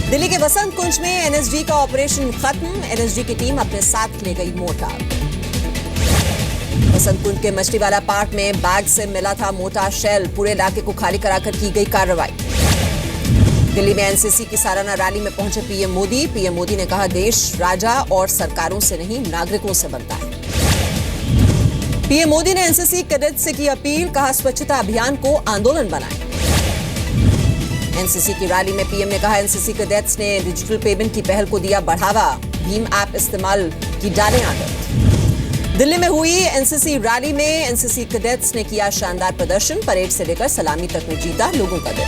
दिल्ली के वसंत कुंज में एनएसजी का ऑपरेशन खत्म। एनएसजी की टीम अपने साथ ले गई मोर्टार। वसंत कुंज के मछलीवाला पार्क में बैग से मिला था मोटा शेल। पूरे इलाके को खाली कराकर की गई कार्रवाई। दिल्ली में एनसीसी की सालाना रैली में पहुंचे पीएम मोदी। पीएम मोदी ने कहा, देश राजा और सरकारों से नहीं, नागरिकों से बनता है। पीएम मोदी ने एनसीसी कैडेट से की अपील। कहा, स्वच्छता अभियान को आंदोलन बनाएं। एनसीसी की रैली में पीएम ने कहा, एनसीसी कैडेट्स ने डिजिटल पेमेंट की पहल को दिया बढ़ावा। भीम ऐप इस्तेमाल की डालें आदत। दिल्ली में हुई एनसीसी रैली में एनसीसी कैडेट्स ने किया शानदार प्रदर्शन। परेड से लेकर सलामी तक में जीता लोगों का दिल।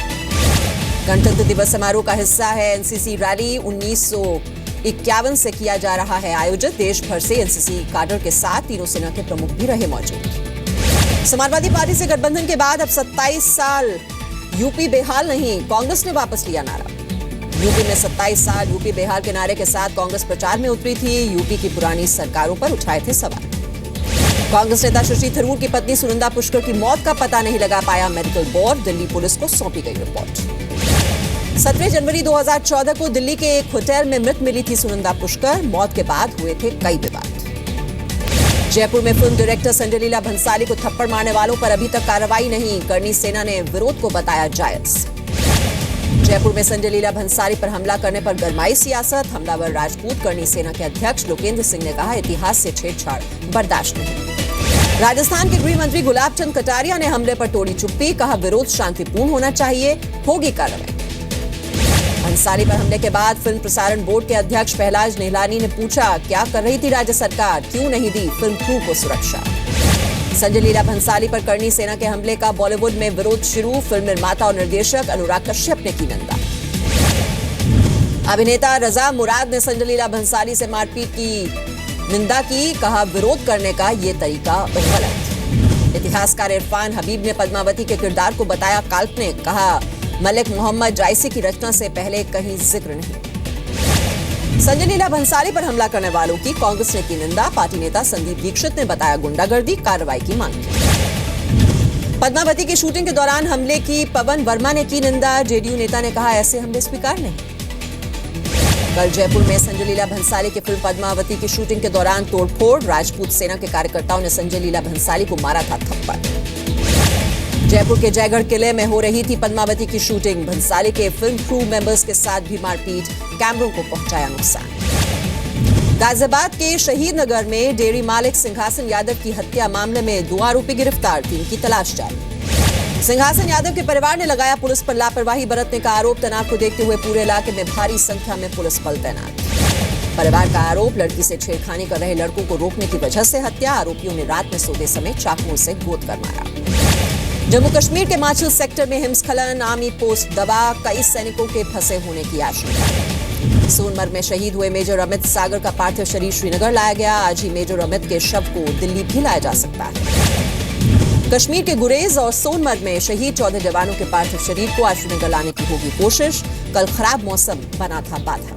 गणतंत्र दिवस समारोह का हिस्सा है एनसीसी रैली। 1951 से किया जा रहा है आयोजित। देश भर से एनसीसी कैडर के साथ तीनों सेना के प्रमुख भी रहे मौजूद। समाजवादी पार्टी से गठबंधन के बाद अब 27 साल यूपी बेहाल नहीं, कांग्रेस ने वापस लिया नारा। यूपी में 27 साल यूपी बेहाल के नारे के साथ कांग्रेस प्रचार में उतरी थी। यूपी की पुरानी सरकारों पर उठाए थे सवाल। कांग्रेस नेता शशि थरूर की पत्नी सुनंदा पुष्कर की मौत का पता नहीं लगा पाया मेडिकल बोर्ड। दिल्ली पुलिस को सौंपी गई रिपोर्ट। 17 जनवरी 2014 को दिल्ली के एक होटल में मृत मिली थी सुनंदा पुष्कर। मौत के बाद हुए थे कई विवाद। जयपुर में फिल्म डायरेक्टर संजय लीला भंसाली को थप्पड़ मारने वालों पर अभी तक कार्रवाई नहीं। करनी सेना ने विरोध को बताया जायज। जयपुर में संजय लीला भंसाली पर हमला करने पर गरमाई सियासत। हमलावर राजपूत। करनी सेना के अध्यक्ष लोकेंद्र सिंह ने कहा, इतिहास से छेड़छाड़ बर्दाश्त नहीं। राजस्थान के गृह मंत्री गुलाब चंद कटारिया ने हमले पर तोड़ी चुप्पी। कहा, विरोध शांतिपूर्ण होना चाहिए, होगी कार्रवाई। भंसाली पर हमले के बाद फिल्म प्रसारण बोर्ड के अध्यक्ष पहलाज निहलानी ने पूछा, क्या कर रही थी राज्य सरकार, क्यों नहीं दी फिल्म क्रू को सुरक्षा। संजय लीला भंसाली पर करनी सेना के हमले का बॉलीवुड में विरोध शुरू। फिल्म निर्माता और निर्देशक अनुराग कश्यप ने की निंदा। अभिनेता रजा मुराद ने संजय लीला भंसाली से मारपीट की निंदा की। कहा, विरोध करने का ये तरीका गलत। इतिहासकार इरफान हबीब ने पद्मावती के किरदार को बताया काल्पनिक। कहा, मलिक मोहम्मद जायसी की रचना से पहले कहीं जिक्र नहीं। संजय लीला भंसाली पर हमला करने वालों की कांग्रेस ने की निंदा। पार्टी नेता संदीप दीक्षित ने बताया गुंडागर्दी, कार्रवाई की मांग की। पद्मावती की शूटिंग के दौरान हमले की पवन वर्मा ने की निंदा। जेडीयू नेता ने कहा, ऐसे हमले स्वीकार नहीं। कल जयपुर में संजय लीला भंसाली की फिल्म पद्मावती की शूटिंग के दौरान तोड़फोड़। राजपूत सेना के कार्यकर्ताओं ने संजय लीला भंसाली को मारा था थप्पड़। जयपुर के जयगढ़ किले में हो रही थी पद्मावती की शूटिंग। भंसाली के फिल्म क्रू मेंबर्स के साथ भी मारपीट। कैमरों को पहुंचाया नुकसान। गाजियाबाद के शहीद नगर में डेयरी मालिक सिंहासन यादव की हत्या मामले में 2 आरोपी गिरफ्तार। 3 की तलाश जारी। सिंहासन यादव के परिवार ने लगाया पुलिस पर लापरवाही बरतने का आरोप। तनाव को देखते हुए पूरे इलाके में भारी संख्या में पुलिस बल तैनात। परिवार का आरोप, लड़की से छेड़खानी कर रहे लड़कों को रोकने की वजह से हत्या। आरोपियों ने रात में सोते समय चाकुओं से गोद कर मारा। जम्मू कश्मीर के माछिल सेक्टर में हिमस्खलन। आर्मी पोस्ट दबा। कई सैनिकों के फंसे होने की आशंका। सोनमर्ग में शहीद हुए मेजर अमित सागर का पार्थिव शरीर श्रीनगर लाया गया। आज ही मेजर अमित के शव को दिल्ली भी लाया जा सकता है। कश्मीर के गुरेज और सोनमर्ग में शहीद 14 जवानों के पार्थिव शरीर को आज श्रीनगर लाने की होगी कोशिश। कल खराब मौसम बना था बाधा।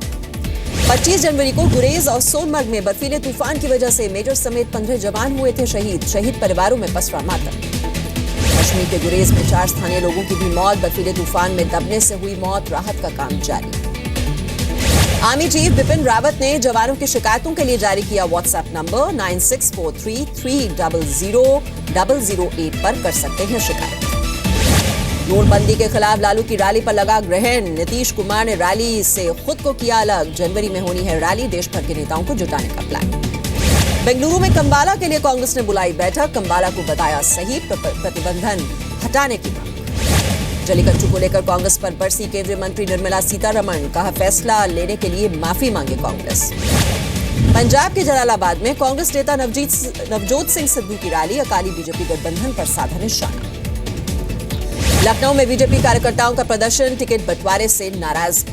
25 जनवरी को गुरेज और सोनमर्ग में बर्फीले तूफान की वजह से मेजर समेत 15 जवान हुए थे शहीद। शहीद परिवारों में पसरा मातम। कश्मीर के गुरेज में 4 स्थानीय लोगों की भी मौत। बर्फीले तूफान में दबने से हुई मौत। राहत का काम जारी। आर्मी चीफ बिपिन रावत ने जवानों की शिकायतों के लिए जारी किया व्हाट्सएप नंबर 9643300008 पर कर सकते हैं शिकायत। नोटबंदी के खिलाफ लालू की रैली पर लगा ग्रहण। नीतीश कुमार ने रैली से खुद को किया अलग। जनवरी में होनी है रैली। देश भर के नेताओं को जुटाने का प्लान। बेंगलुरु में कंबाला के लिए कांग्रेस ने बुलाई बैठक। कंबाला को बताया सही प्रतिबंधन हटाने की मांग। जलीकट्टू को लेकर कांग्रेस पर बरसी केंद्रीय मंत्री निर्मला सीतारमण। कहा, फैसला लेने के लिए माफी मांगे कांग्रेस। पंजाब के जलालाबाद में कांग्रेस नेता नवजोत सिंह सिद्धू की रैली। अकाली बीजेपी गठबंधन पर साधा निशाना। लखनऊ में बीजेपी कार्यकर्ताओं का प्रदर्शन। टिकट बंटवारे से नाराजगी।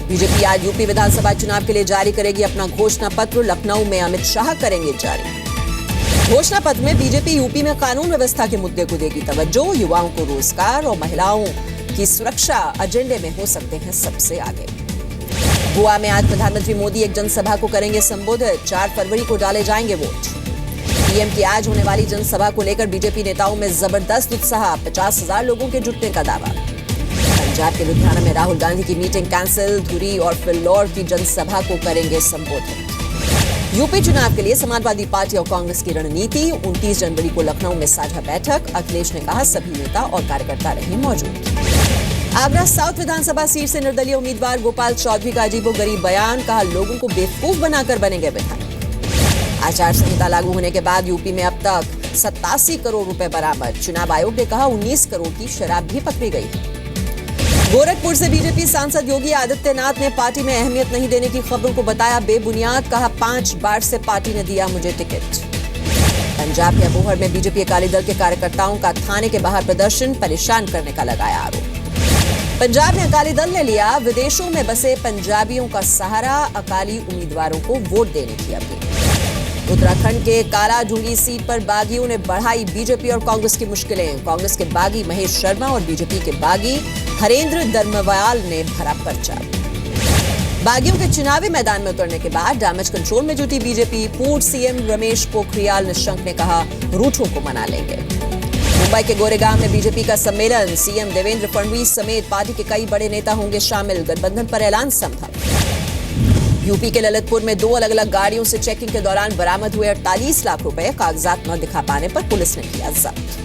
बीजेपी आज यूपी विधानसभा चुनाव के लिए जारी करेगी अपना घोषणा पत्र। लखनऊ में अमित शाह करेंगे जारी। घोषणा पत्र में बीजेपी यूपी में कानून व्यवस्था के मुद्दे को देगी तवज्जो। युवाओं को रोजगार और महिलाओं की सुरक्षा एजेंडे में हो सकते हैं सबसे आगे। गोवा में आज प्रधानमंत्री मोदी एक जनसभा को करेंगे संबोधित। 4 फरवरी को डाले जाएंगे वोट। पीएम की आज होने वाली जनसभा को लेकर बीजेपी नेताओं में जबरदस्त उत्साह। 50,000 लोगों के जुटने का दावा। पंजाब के लुधियाना में राहुल गांधी की मीटिंग कैंसिल, धुरी और फिल्लौर की जनसभा को करेंगे संबोधित। यूपी चुनाव के लिए समाजवादी पार्टी और कांग्रेस की रणनीति, 29 जनवरी को लखनऊ में साझा बैठक। अखिलेश ने कहा सभी नेता और कार्यकर्ता रहे मौजूद। आगरा साउथ विधानसभा सीट से निर्दलीय उम्मीदवार गोपाल चौधरी का अजीबोगरीब बयान, कहा लोगों को बेवकूफ बनाकर बनेंगे विधायक। आचार संहिता लागू होने के बाद यूपी में अब तक 87 करोड़ रुपए बरामद। चुनाव आयोग ने कहा 19 करोड़ की शराब भी पकड़ी गई है। गोरखपुर से बीजेपी सांसद योगी आदित्यनाथ ने पार्टी में अहमियत नहीं देने की खबरों को बताया बेबुनियाद, कहा 5 बार से पार्टी ने दिया मुझे टिकट। पंजाब के अबोहर में बीजेपी अकाली दल के कार्यकर्ताओं का थाने के बाहर प्रदर्शन, परेशान करने का लगाया आरोप। पंजाब में अकाली दल ने लिया विदेशों में बसे पंजाबियों का सहारा, अकाली उम्मीदवारों को वोट देने की अपील। उत्तराखंड के कालाढूंगी सीट पर बागियों ने बढ़ाई बीजेपी और कांग्रेस की मुश्किलें। कांग्रेस के बागी महेश शर्मा और बीजेपी के बागी हरेंद्र दर्मवाल ने भरा पर्चा। बागियों के चुनावी मैदान में उतरने के बाद डैमेज कंट्रोल में जुटी बीजेपी। पूर्व सीएम रमेश पोखरियाल निशंक ने कहा रूठों को मना लेंगे। मुंबई के गोरेगांव में बीजेपी का सम्मेलन, सीएम देवेंद्र फडणवीस समेत पार्टी के कई बड़े नेता होंगे शामिल। गठबंधन पर ऐलान संभव। यूपी के ललितपुर में 2 अलग अलग गाड़ियों से चेकिंग के दौरान बरामद हुए 48 लाख रुपए, कागजात न दिखा पाने पर पुलिस ने किया जब्त।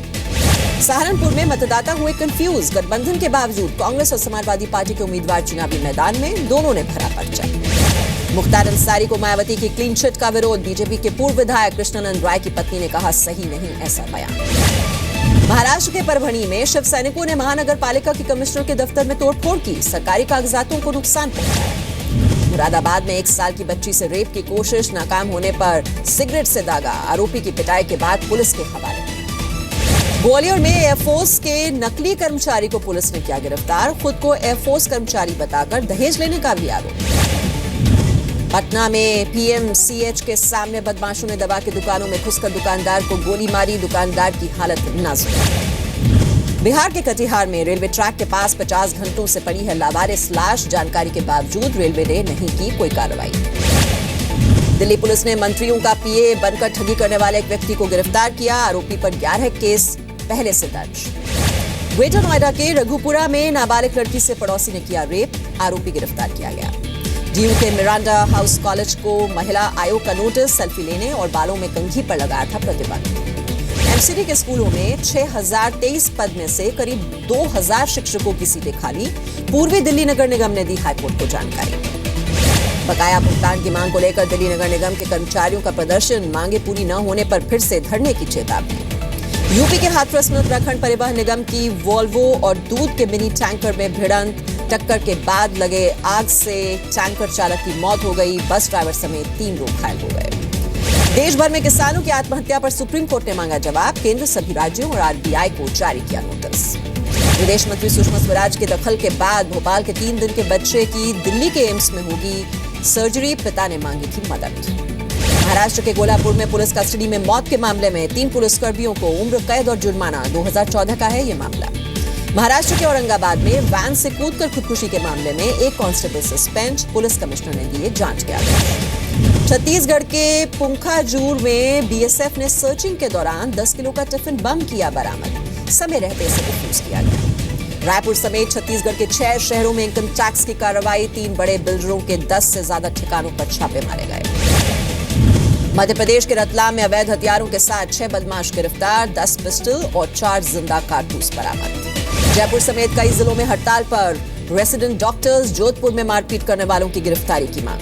सहारनपुर में मतदाता हुए कंफ्यूज, गठबंधन के बावजूद कांग्रेस और समाजवादी पार्टी के उम्मीदवार चुनावी मैदान में, दोनों ने भरा पर्चा। मुख्तार अंसारी को मायावती की क्लीन चिट का विरोध, बीजेपी के पूर्व विधायक कृष्णानंद राय की पत्नी ने कहा सही नहीं ऐसा बयान। महाराष्ट्र के परभणी में शिव सैनिकों ने महानगर पालिका के कमिश्नर के दफ्तर में तोड़फोड़ की, सरकारी कागजातों को नुकसान पहुंचाया। मुरादाबाद में 1 साल की बच्ची से रेप की कोशिश, नाकाम होने पर सिगरेट से दागा, आरोपी की पिटाई के बाद पुलिस के हवाले। ग्वालियर में एयरफोर्स के नकली कर्मचारी को पुलिस ने किया गिरफ्तार, खुद को एयरफोर्स कर्मचारी बताकर दहेज लेने का भी आरोप। पटना में पीएमसीएच के सामने बदमाशों ने दवा की दुकानों में घुसकर दुकानदार को गोली मारी, दुकानदार की हालत नाजुक। बिहार के कटिहार में रेलवे ट्रैक के पास 50 घंटों से पड़ी है लावारिस लाश, जानकारी के बावजूद रेलवे ने नहीं की कोई कार्रवाई। दिल्ली पुलिस ने मंत्रियों का पीए बनकर ठगी करने वाले एक व्यक्ति को गिरफ्तार किया, आरोपी पर 11 केस पहले से दर्ज। ग्रेटर नोएडा के रघुपुरा में नाबालिग लड़की से पड़ोसी ने किया रेप, आरोपी गिरफ्तार किया गया। डीयू के मिरांडा हाउस कॉलेज को महिला आयोग का नोटिस, सेल्फी लेने और बालों में कंघी पर लगाया था प्रतिबंध। एमसीडी के स्कूलों में 6023 पद में से करीब 2000 शिक्षकों की सीटें खाली, पूर्वी दिल्ली नगर निगम ने दी हाईकोर्ट को जानकारी। बकाया भुगतान की मांग को लेकर दिल्ली नगर निगम के कर्मचारियों का प्रदर्शन, मांगे पूरी न होने पर फिर से धरने की चेतावनी। यूपी के हाथरस में उत्तराखंड परिवहन निगम की वॉल्वो और दूध के मिनी टैंकर में भिड़ंत, टक्कर के बाद लगे आग से टैंकर चालक की मौत हो गई, बस ड्राइवर समेत 3 लोग घायल हो गए। देश भर में किसानों की आत्महत्या पर सुप्रीम कोर्ट ने मांगा जवाब, केंद्र सभी राज्यों और आरबीआई को जारी किया नोटिस। विदेश मंत्री सुषमा स्वराज के दखल के बाद भोपाल के 3 दिन के बच्चे की दिल्ली के एम्स में होगी सर्जरी, पिता ने मांगी थी मदद। महाराष्ट्र के कोल्हापुर में पुलिस कस्टडी में मौत के मामले में 3 पुलिसकर्मियों को उम्र कैद और जुर्माना, 2014 का है ये मामला। महाराष्ट्र के औरंगाबाद में वैन से कूदकर खुदकुशी के मामले में 1 कांस्टेबल सस्पेंड, पुलिस कमिश्नर ने दिए जांच के आदेश। छत्तीसगढ़ के पुंखाजूर में बीएसएफ ने सर्चिंग के दौरान 10 किलो का टिफिन बम किया बरामद, समय रहते इसे डिफ्यूज किया गया। रायपुर समेत छत्तीसगढ़ के 6 शहरों में इनकम टैक्स की कार्रवाई, 3 बड़े बिल्डरों के 10 से ज्यादा ठिकानों पर छापे मारे गए। मध्य प्रदेश के रतलाम में अवैध हथियारों के साथ 6 बदमाश गिरफ्तार, 10 पिस्टल और 4 जिंदा कारतूस बरामद। जयपुर समेत कई जिलों में हड़ताल पर रेसिडेंट डॉक्टर्स, जोधपुर में मारपीट करने वालों की गिरफ्तारी की मांग।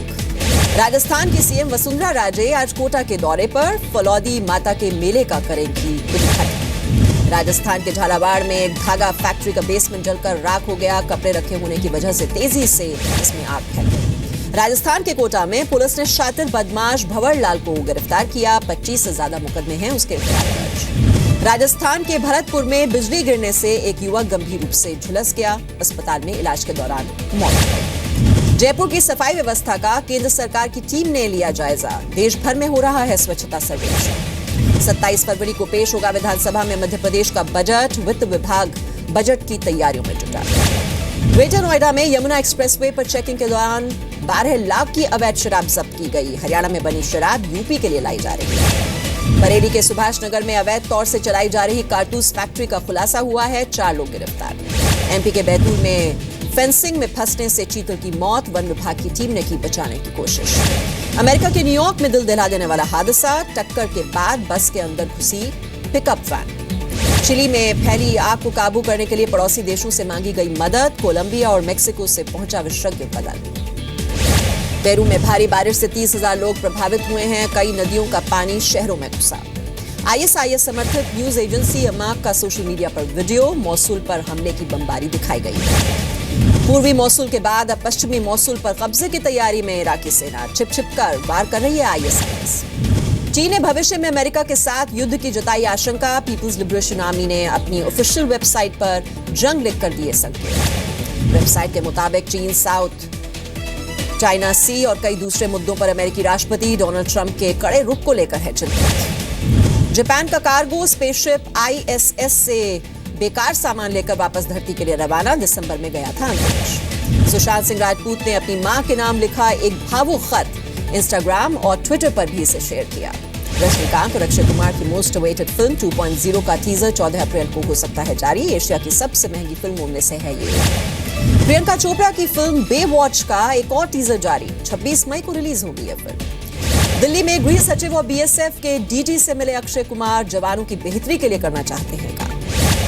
राजस्थान की सीएम वसुंधरा राजे आज कोटा के दौरे पर, फलौदी माता के मेले का करेंगी उद्घाटन। राजस्थान के झालावाड़ में एक धागा फैक्ट्री का बेसमेंट जलकर राख हो गया, कपड़े रखे होने की वजह से तेजी से इसमें आग फैल गई। राजस्थान के कोटा में पुलिस ने शातिर बदमाश भंवर लाल को गिरफ्तार किया, 25 से ज्यादा मुकदमे हैं उसके खिलाफ दर्ज। राजस्थान के भरतपुर में बिजली गिरने से एक युवक गंभीर रूप से झुलस गया, अस्पताल में इलाज के दौरान मौत हो गई। जयपुर की सफाई व्यवस्था का केंद्र सरकार की टीम ने लिया जायजा, देश भर में हो रहा है स्वच्छता सर्वेक्षण। 27 फरवरी को पेश होगा विधानसभा में मध्य प्रदेश का बजट, वित्त विभाग बजट की तैयारियों में जुटा। ग्रेटर नोएडा में यमुना एक्सप्रेसवे पर चेकिंग के दौरान 12 लाख की अवैध शराब जब्त की गई। हरियाणा में बनी शराब यूपी के लिए लाई जा रही है। बरेली के सुभाष नगर में अवैध तौर से चलाई जा रही कारतूस फैक्ट्री का खुलासा हुआ है, 4 लोग गिरफ्तार। एमपी के बैतूल में फेंसिंग में फंसने से चीतल की मौत, वन विभाग की टीम ने की बचाने की कोशिश। अमेरिका के न्यूयॉर्क में दिल दहला देने वाला हादसा, टक्कर के बाद बस के अंदर घुसी पिकअप वैन। चिली में फैली आग को काबू करने के लिए पड़ोसी देशों से मांगी गई मदद, कोलंबिया और मेक्सिको से पहुंचा विशेषज्ञों का दल। पेरू में भारी बारिश से 30,000 लोग प्रभावित हुए हैं, कई नदियों का पानी शहरों में घुसा। आईएसआईएस समर्थित न्यूज एजेंसी अमाक का सोशल मीडिया पर वीडियो, मौसूल पर हमले की बमबारी दिखाई गई। पूर्वी मौसूल के बाद अब पश्चिमी मौसूल पर कब्जे की तैयारी में इराकी सेना छिप कर वार कर रही है आईएसआईएस। चीन ने भविष्य में अमेरिका के साथ युद्ध की जताई आशंका, पीपुल्स लिबरेशन आर्मी ने अपनी ऑफिशियल वेबसाइट पर जंग लिखकर दिए संकेत। वेबसाइट के मुताबिक चीन साउथ चाइना सी और कई दूसरे मुद्दों पर अमेरिकी राष्ट्रपति डोनाल्ड ट्रंप के कड़े रुख को लेकर है चिंतित। जापान का कार्गो स्पेसशिप आईएसएस से बेकार सामान लेकर वापस धरती के लिए रवाना, दिसंबर में गया था अंतरिक्ष। सुशांत सिंह राजपूत ने अपनी मां के नाम लिखा एक भावुक खत इंस्टाग्राम और ट्विटर पर भी इसे शेयर किया। रजनीकांत और अक्षय कुमार की मोस्ट अवेटेड फिल्म 2.0 का टीजर 14 अप्रैल को हो सकता है जारी। एशिया की सबसे महंगी फिल्मों में से है ये। प्रियंका चोपड़ा की फिल्म बेवॉच का एक और टीजर जारी, 26 मई को रिलीज होगी यह फिल्म। दिल्ली में गृह सचिव और बीएसएफ के डीजी से मिले अक्षय कुमार, जवानों की बेहतरी के लिए करना चाहते हैं काम।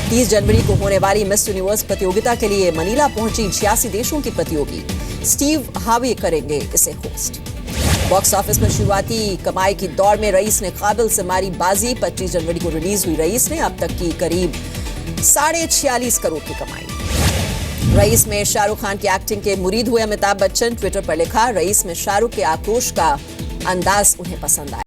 30 जनवरी को होने वाली मिस यूनिवर्स प्रतियोगिता के लिए मनीला पहुंची 86 देशों की प्रतियोगी, स्टीव हार्वे करेंगे इसे होस्ट। बॉक्स ऑफिस में शुरुआती कमाई की दौड़ में रईस ने काबिल से मारी बाजी, 25 जनवरी को रिलीज हुई रईस ने अब तक की करीब 46.5 करोड़ की कमाई। रईस में शाहरुख खान की एक्टिंग के मुरीद हुए अमिताभ बच्चन, ट्विटर पर लिखा, रईस में शाहरुख के आक्रोश का अंदाज उन्हें पसंद आया।